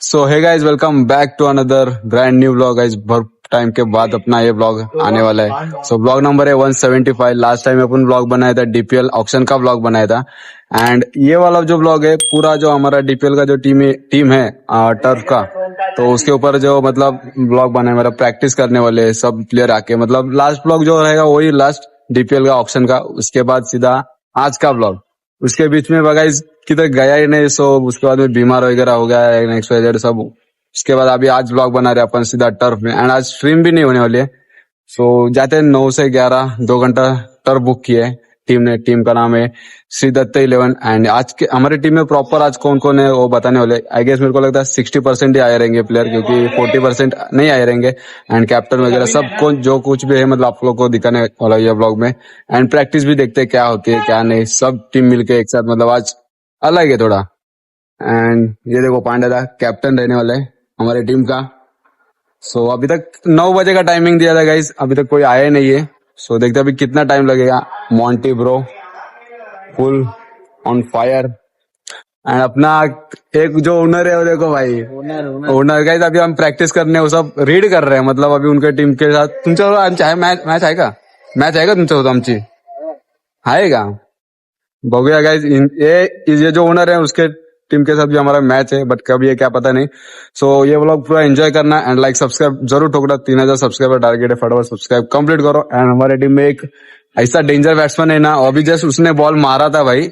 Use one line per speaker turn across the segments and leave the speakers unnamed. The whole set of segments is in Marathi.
So hey guys welcome back to another brand new blog guys. बहुत टाइम के बाद अपना ये ब्लॉग आने वाला है। सो ब्लॉग नंबर है 175। लास्ट टाइम अपन ब्लॉग बनाया था डीपीएल ऑक्शन का ब्लॉग बनाया था। एंड ये वाला जो ब्लॉग है पूरा जो हमारा डीपीएल का जो टीम है टर्फ का, तो उसके ऊपर जो मतलब ब्लॉग बना है मेरा प्रैक्टिस करने वाले सब प्लेयर आके, मतलब लास्ट ब्लॉग जो रहेगा वही लास्ट डीपीएल का ऑक्शन का, उसके बाद सीधा आज का ब्लॉग। उसके बीच में गाइस किधर गया ही नहीं, सो उसके बाद में बीमार वगैरह हो गया है नेक्स्ट वजह सब। उसके बाद अभी आज ब्लॉग बना रहे अपन सीधा टर्फ में, एंड आज स्ट्रीम भी नहीं होने वाली है। सो जाते हैं 9 से 11, 2 घंटा टर्फ बुक किया है टीम ने। टीम का नाम है श्री दत्त 11। एंड आज के हमारी टीम में प्रॉपर आज कौन कौन है वो बताने वाले। आई गेस मेरे को लगता है 60% ही आए रहेंगे प्लेयर, क्योंकि 40% नहीं आए रहेंगे। एंड कैप्टन वगैरह सब कौन जो कुछ भी है मतलब आप लोग को दिखाने वाला ये ब्लॉग में। एंड प्रैक्टिस भी देखते हैं क्या होती है क्या नहीं, सब टीम मिलके एक साथ, मतलब आज अलग है थोड़ा। एंड ये देखो पांड्या दा कैप्टन रहने वाला है हमारे टीम का। सो अभी तक 9 बजे का टाइमिंग दिया था गाइस, अभी तक कोई आया ही नहीं है। सो देखते हैं अभी कितना टाइम लगेगा। Monty bro full on fire. And अपना एक जो ओनर है वो देखो भाई, ओनर गाइस अभी हम प्रॅक्टिस करणे वो सब रीड कर रहे हैं, मतलब अभी उनके टीम के साथ। तुमच्याबरोबर आमची आहे मॅच आहे का? मॅच आहे का तुमच्यासोबत आमची? आहे का? बघूया गाइस। ये जो ओनर है उसके टीम के साथ भी हमारा मैच है, बट कब ये क्या पता नहीं। सो ये व्लॉग पूरा एंजॉय करना एंड लाइक सब्सक्राइब जरूर ठोकना। 3000 सब्सक्राइबर टारगेट है, फटाफट सब्सक्राइब कंप्लीट करो। एंड हमारे टीम में एक ऐसा डेंजर बैट्समैन है ना, अभी जस्ट उसने बॉल मारा था भाई,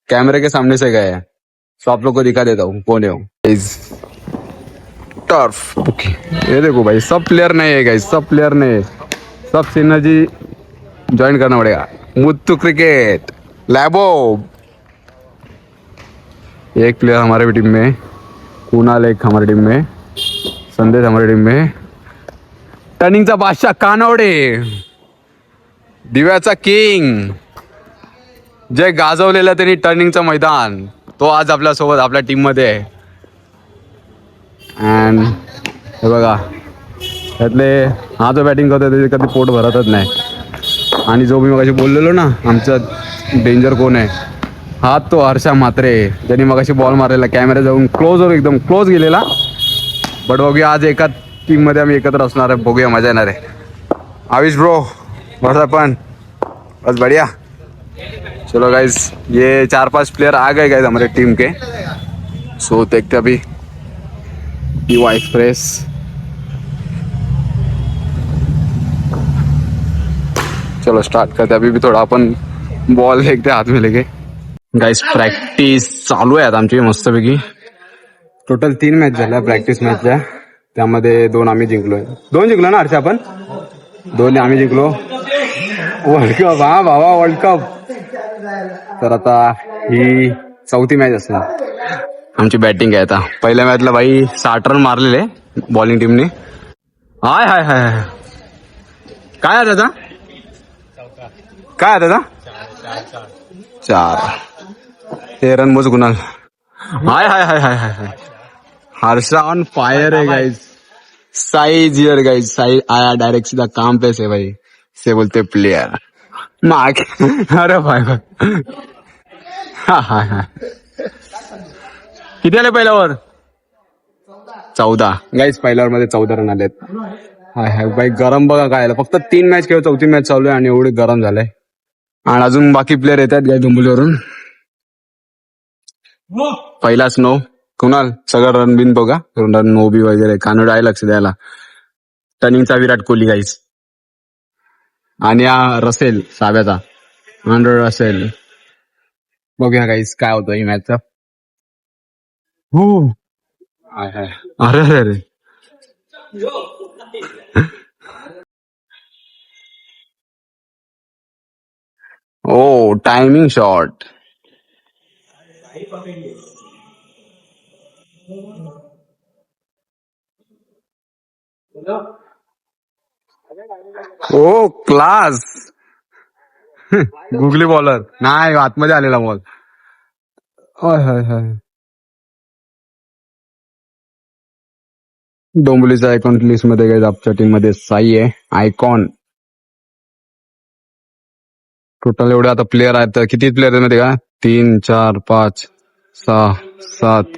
कैमरे के सामने से गया है। सो आप लोग को दिखा देता हूँ कौन है वो। टर्फ ओके, ये देखो भाई सब प्लेयर नहीं है गाइस, सब प्लेयर नहीं है, सब सिनर्जी ज्वाइन करना पड़ेगा। मुत्तू क्रिकेट लैबो एक प्लेयर हमारे टीम में, कुणाल एक हमारी टीम में, संदेश हमारी टीम में, टर्निंगचा बादशाह कानवडे, दिव्याचा किंग, जे गाजवलेलं त्यांनी टर्निंगचं मैदान, तो आज आपल्या सोबत आपल्या टीम मध्ये आहे। अँड हे बघा त्यातले हा जो बॅटिंग करतो त्याचे कधी पोट भरतच नाही। आणि जो मी मगाशी बोललेलो ना आमचा डेंजर कोण आहे, हा तो हर्षा म्हात्रे, ज्यांनी मगाशी बॉल मारलेला कॅमेरा जाऊन क्लोजवर एकदम क्लोज गेलेला। बट बघूया आज एका टीम मध्ये आम्ही एकत्र असणार आहे, बघूया मजा येणार आहे। आविश ब्रो बस अपन बस बढ़िया। चलो गाइस ये 4-5 प्लेयर आ गए गाइस हमारे टीम के। सो देखते अभी युवा एक्सप्रेस। चलो स्टार्ट करते, अभी भी थोड़ा अपन बॉल देखते हाथ में लेके। गाइस प्रॅक्टिस चालू आहे आता आमची मस्तपैकी। टोटल 3 मॅच झाल्या प्रॅक्टिस मॅचच्या, त्यामध्ये 2 आम्ही जिंकलोय। 2 जिंकलो ना हर्षा आपण? 2 आम्ही जिंकलो। वर्ल्ड कप, हा भावा वर्ल्ड कप। तर आता ही 4थी मॅच असणार। आमची बॅटिंग आहे आता। पहिल्या मॅचला भाई 60 रन मारलेले बॉलिंग टीमने। हाय हाय हाय काय आहे त्याचा? काय आहे त्याचा? 4 ते रन मोज गुणाल। हाय हाय हाय हाय हाय हर्षा ऑन फायर है guys. Size here guys, size आया डायरेक्ट सीधा काम पे से भाई, से बोलते प्लेयर मार्क। अरे भाई भाई हा हा हा किती आले पहिल्या ओव्हर? 14 गाइस, पहिल्या ओव्हर मध्ये 14 रन आलेत। हाय हाय भाई गरम बघा काय आलं, फक्त 3 मॅच खेळ 4थी मॅच चालू आहे आणि एवढे गरम झालंय। आणि अजून बाकी प्लेयर येतात गाय डोंबिवलीवरून। पहिला स्नो कुणाल सगळं रन बिन बघा, रन नो बी वगैरे कानड आहे लक्ष द्यायला। टर्निंगचा विराट कोहली गाईस, आणि हा रसेल साव्याचा अंडर रसेल। बघूया गाईस काय होतं ही मॅचचा। हो अरे अरे अरे ओ टाइमिंग शॉट। ओ क्लास गुगली बॉलर नाही, आतमध्ये आलेला बॉल। हाय हाय हाय डोंबिवलीचा आयकॉन लिस्ट मध्ये गाइस आपल्या टीम मध्ये साई आहे आयकॉन। टोटल एवढे आता प्लेयर आहेत, किती प्लेयर आहेत माहिती का? 3 4 5 6 7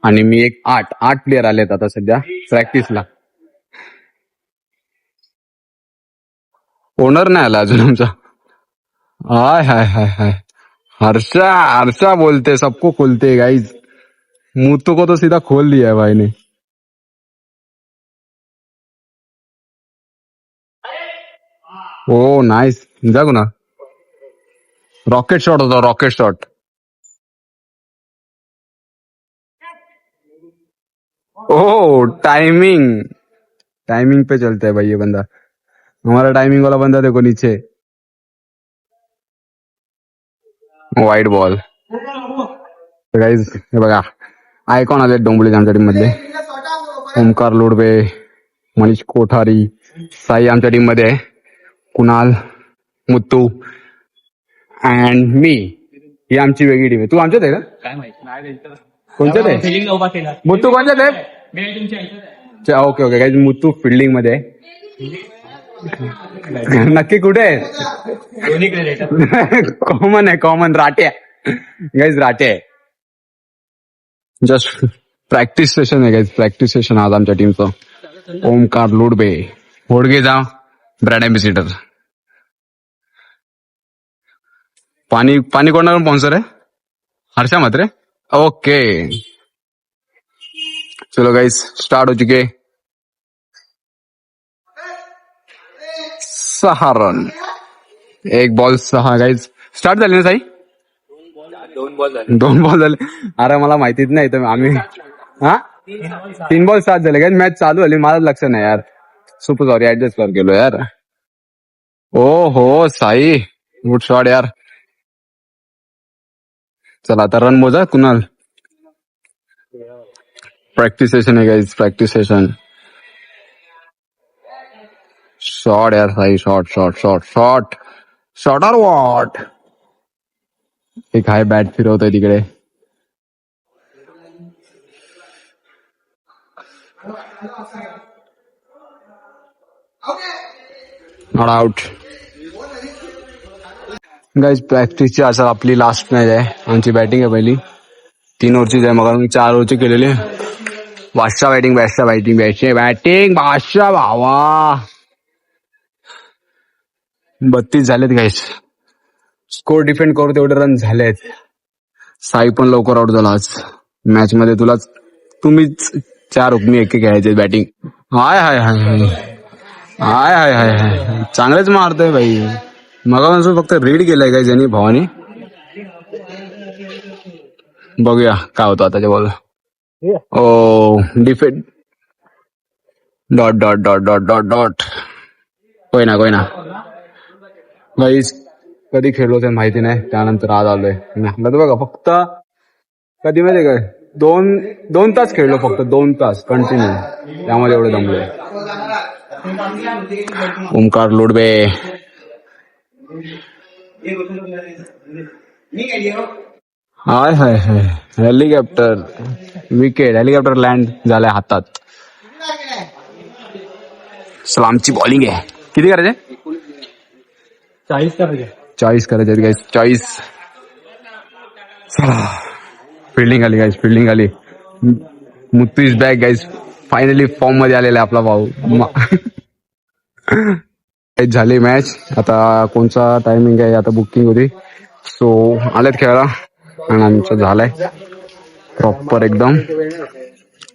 आणि मी एक 8 प्लेअर आलेत आता सध्या प्रॅक्टिसला. ओनर नाही आला अजून आमचा. हाय हाय हाय हाय. हर्षा हर्षा बोलते सबको खोलते गाइज. मुत्तू को तो सीधा खोल दिया है भाई ने. ओ नाइस. जागो ना. रॉकेट शॉट होता रॉकेट शॉट. ओ टाइमिंग. टाइमिंग पे चलता है भाई ये बंदा. हमारा टाइमिंग वाला बंदा देखो नीचे. वाईट बॉल. गाईज हे बघा आयकॉन आले डोंबिवली आमच्या टीम मधले. ओमकार लोडबे, मनीष कोठारी, साई आमच्या टीम मध्ये आहे. कुणाल, मुत्तू अँड मी. ही आमची वेगळी टीम आहे. तू आमच्यात आहे का?
काय माहिती
कोणत्यात आहे?
फिलिंग उभा केला
मुत्तू कोणत्यात आहे?
बेल तुमच्या ह्याच्यात आहे.
Okay okay guys Muthu fielding मध्ये आहे. नक्की कुठे आहे?
दोन्हीकडे देतात.
कॉमन आहे कॉमन. राट्या गाईज राट्या आहे. जस्ट प्रॅक्टिस सेशन आहे गाईज. प्रॅक्टिस सेशन आज आमच्या टीमचं. ओमकार लोडबे, होडगे जा ब्रँड एम्बेसिडर. पाणी पाणी कोणाकडून स्पॉन्सर आहे? हर्षा मात्रे. ओके चलो गाइस स्टार्ट हो चुके. 6 रन. एक बॉल 6 गाइज. स्टार्ट झाली ना साई? 2 बॉल झाले. अरे मला माहितीच नाही तर आम्ही हा 3 बॉल 7 झाले गाइज. मॅच चालू झाली मला लक्ष नाही यार. सुपर सॉरी ऍडजस्ट कर गेलो यार. ओ हो साई गुड शॉट यार. चला आता रन मोजा कुणाल. प्रॅक्टिस सेशन आहे गाइज. Practice session. शॉट यार Sai. Shot shot shot shot shot और वॉट. एक हाय बॅट फिरवतोय तिकडे. Not out. गाइज प्रॅक्टिसची असं आपली लास्ट मॅच आहे. आमची बॅटिंग आहे पहिली. 3 ओव्हरचीच आहे. मग मी 4 ओव्हरची केलेली. बादशाह बॅटिंग बादशाह बॅटिंग बॅटिंग बादशाह भावा. 32 झालेत गाइज. स्कोर डिफेंड करू तेवढे रन झालेत. साई पण लवकर आउट झाला आज मॅच मध्ये. तुलाच तुम्हीच 4 हुकमी एक घ्यायचे बॅटिंग. हाय हाय हाय हाय हाय हाय हाय हाय. चांगलेच मारतोय भाई. मग फक्त रीड केलाय काय ज्यांनी भावानी. बघूया काय होतं आताच्या बॉल. ओ defend dot dot dot dot dot dot. कोई ना कोई ना गाईस. कधी खेळलो ते माहिती नाही. त्यानंतर आज आलोय. म्हटलं बघा फक्त कधी माहिती काय 2 तास खेळलो फक्त. 2 तास कंटिन्यू. त्यामध्ये एवढे दमलोय. ओमकार लोडबे. हाय हाय हाय. Helicopter wicket. हेलिकॉप्टर लँड झालाय हातात. सलामची बॉलिंग आहे. किती करायचे?
40 करायचे.
40 करायचे गाईस. 40. फिल्डिंग आली गाईस. फिल्डिंग आली. Muthu is back guys. Finally form मध्ये आलेला आहे आपला भाऊ. झाली मॅच. आता कोणचा टायमिंग आहे आता बुकिंग होती. सो आलेत खेळायला आणि आमचं झालंय प्रॉपर एकदम.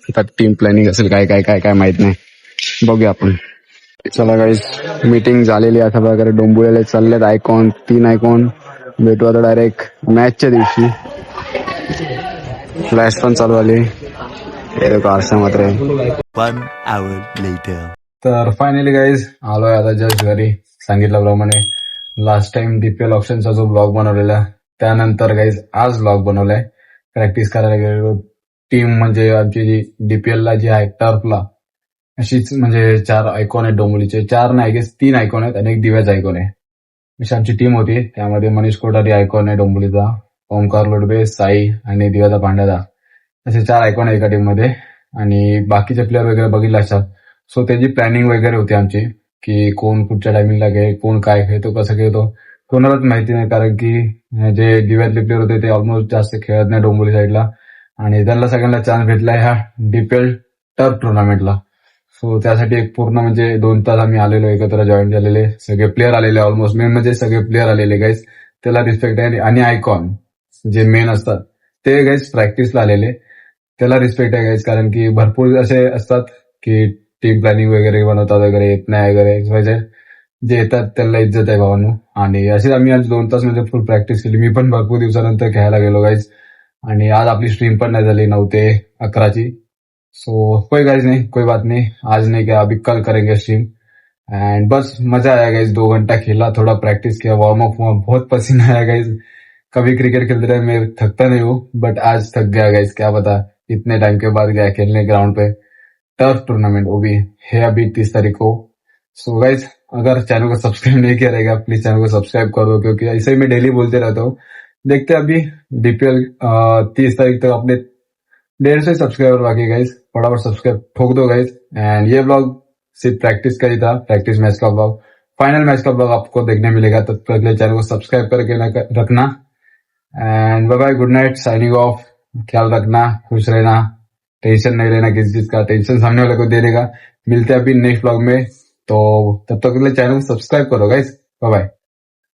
आता टीम प्लॅनिंग असेल काय काय काय काय माहित नाही. बघूया आपण. चला गाईज मीटिंग झालेली आहे. आता वगैरे डोंबिवलीला चाललेत आयकॉन. 3 आयकॉन. भेटू आता डायरेक्ट मॅचच्या दिवशी. फ्लॅश पण चालू आली. आरसा मात्र. तर फायनली गाईज आलोय आता जस्ट घरी. सांगितल्याप्रमाणे लास्ट टाइम डीपीएल ऑप्शनचा जो ब्लॉग बनवलेला त्यानंतर गाईज आज ब्लॉग बनवलाय. प्रॅक्टिस करायला गेलो. टीम म्हणजे आमची जी डीपीएल ला जी आहे टर्फला अशीच म्हणजे 4 आयकॉन आहेत डोंबिवलीचे. 4 नाही गेस 3 आयकॉन आहेत आणि एक दिव्याचा आयकॉन आहे. अशी आमची टीम होती. त्यामध्ये मनीष कोठारी आयकॉन आहे डोंबिवलीचा. ओमकार लोडबे, साई आणि दिव्याचा पांड्याचा. असे 4 आयकॉन आहे एका टीम मध्ये. आणि बाकीचे प्लेअर वगैरे बघितले असतात. सो त्याची प्लॅनिंग वगैरे होती आमची की कोण कुठच्या टायमिंगला घे, कोण काय खेळतो, कसं खेळतो कोणालाच माहिती नाही. कारण की जे दिव्यातले प्लेअर होते ते ऑलमोस्ट जास्त खेळत नाही डोंबिवली साईडला. आणि त्यांना सगळ्यांना चान्स भेटला ह्या डीपीएल टर्फ टुर्नामेंटला. सो त्यासाठी एक पूर्ण म्हणजे 2 तास आम्ही आलेलो, एकत्र जॉईन झालेले, सगळे प्लेअर आलेले, ऑलमोस्ट मेन म्हणजे सगळे प्लेअर आलेले गाईज. त्याला रिस्पेक्ट आहे. आणि आयकॉन जे मेन असतात ते गाईज प्रॅक्टिसला आलेले, त्याला रिस्पेक्ट आहे गाईज. कारण की भरपूर असे असतात की टीम प्लॅनिंग वगैरे बनवतात वगैरे, येत नाही वगैरे, जे येतात त्यांना इज्जत आहे भावांनो. आणि असेच आम्ही आज 2 तास म्हणजे फुल प्रॅक्टिस केली. मी पण भरपूर दिवसानंतर खेळायला गेलो गाईज. आणि आज आपली स्ट्रीम पण नाही झाली 9 ते 11ची. सो कोई गाइज नहीं, कोई बात नहीं, आज नहीं क्या अभी कल करेंगे स्ट्रीम. एंड बस मजा आया गाइज, 2 घंटा खेला, थोड़ा प्रैक्टिस किया, वार्म अप हुआ, बहुत पसीना आया गाइज. कभी क्रिकेट खेलते रहे मैं थकता नहीं हूँ, बट आज थक गया गाइज, क्या पता इतने टाइम के बाद गया खेलने ग्राउंड पे टर्फ टूर्नामेंट, वो भी है अभी 30 तारीख को. सो गाइज अगर चैनल को सब्सक्राइब नहीं किया रहेगा प्लीज चैनल को सब्सक्राइब कर दो, क्योंकि ऐसे ही मैं डेली बोलते रहता हूँ. देखते हैं अभी डीपीएल 30 तारीख तक अपने 150 सब्सक्राइबर बाकी गाइज, फटाफट सब्सक्राइब ठोक दो गाइज. एंड ये ब्लॉग सिर्फ प्रैक्टिस का ही था, प्रैक्टिस मैच का ब्लॉग. फाइनल मैच का ब्लॉग आपको देखने मिलेगा, तब तक के चैनल को सब्सक्राइब करके रखना. And bye bye, good night, signing off. ख्याल रखना, खुश रहना, टेंशन नहीं लेना किसी चीज का, टेंशन सामने वाले को दे देगा. मिलते हैं अभी नेक्स्ट ब्लॉग में, तो तब तक के लिए चैनल को सब्सक्राइब करो गाइज. Bye bye.